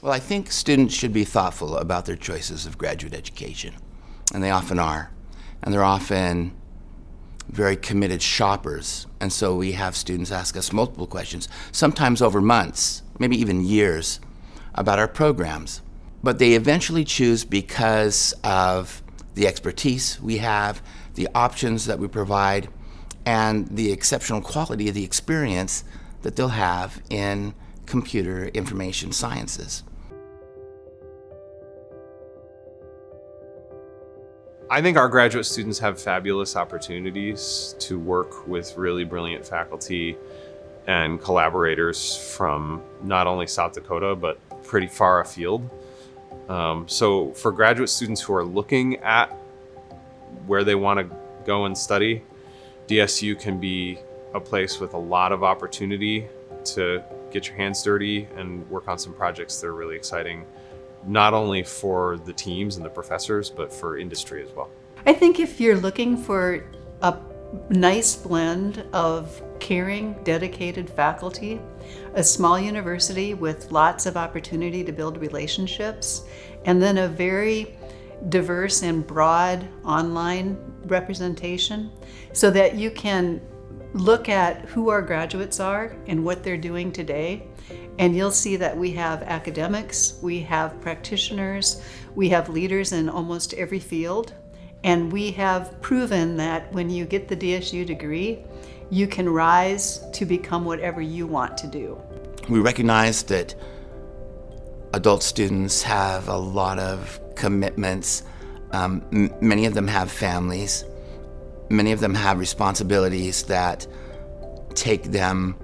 Well, I think students should be thoughtful about their choices of graduate education, and they often are. And they're often very committed shoppers, and so we have students ask us multiple questions, sometimes over months, maybe even years, about our programs. But they eventually choose because of the expertise we have, the options that we provide, and the exceptional quality of the experience that they'll have in computer information sciences. I think our graduate students have fabulous opportunities to work with really brilliant faculty and collaborators from not only South Dakota, but pretty far afield. So for graduate students who are looking at where they want to go and study, DSU can be a place with a lot of opportunity to get your hands dirty and work on some projects that are really exciting, not only for the teams and the professors, but for industry as well. I think if you're looking for a nice blend of caring, dedicated faculty, a small university with lots of opportunity to build relationships, and then a very diverse and broad online representation so that you can look at who our graduates are and what they're doing today. And you'll see that we have academics, we have practitioners, we have leaders in almost every field. And we have proven that when you get the DSU degree, you can rise to become whatever you want to do. We recognize that adult students have a lot of commitments. Many of them have families. Many of them have responsibilities that take them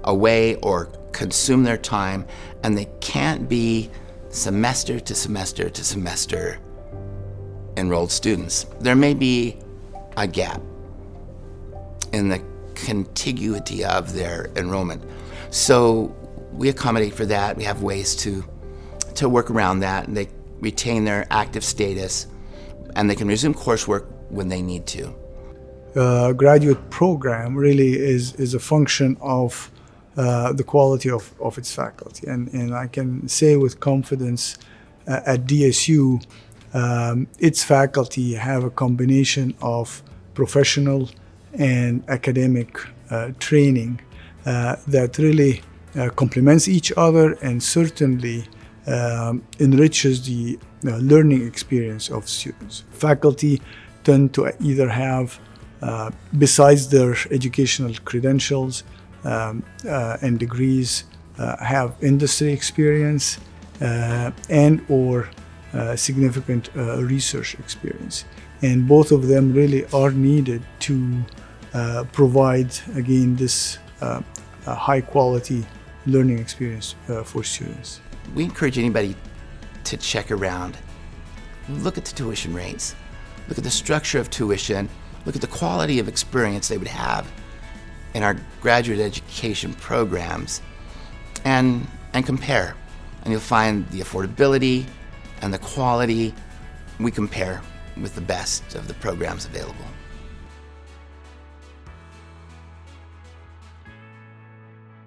away or consume their time, and they can't be semester to semester to semester enrolled students. There may be a gap in the contiguity of their enrollment. So we accommodate for that. We have ways to work around that, and they retain their active status, and they can resume coursework when they need to. Graduate program really is a function of the quality of its faculty. And I can say with confidence at DSU, its faculty have a combination of professional and academic training that really complements each other and certainly enriches the learning experience of students. Faculty tend to either have, besides their educational credentials and degrees, have industry experience and or significant research experience. And both of them really are needed to provide, again, this high quality learning experience for students. We encourage anybody to check around, look at the tuition rates, look at the structure of tuition, look at the quality of experience they would have in our graduate education programs, and compare. And you'll find the affordability and the quality. We compare with the best of the programs available.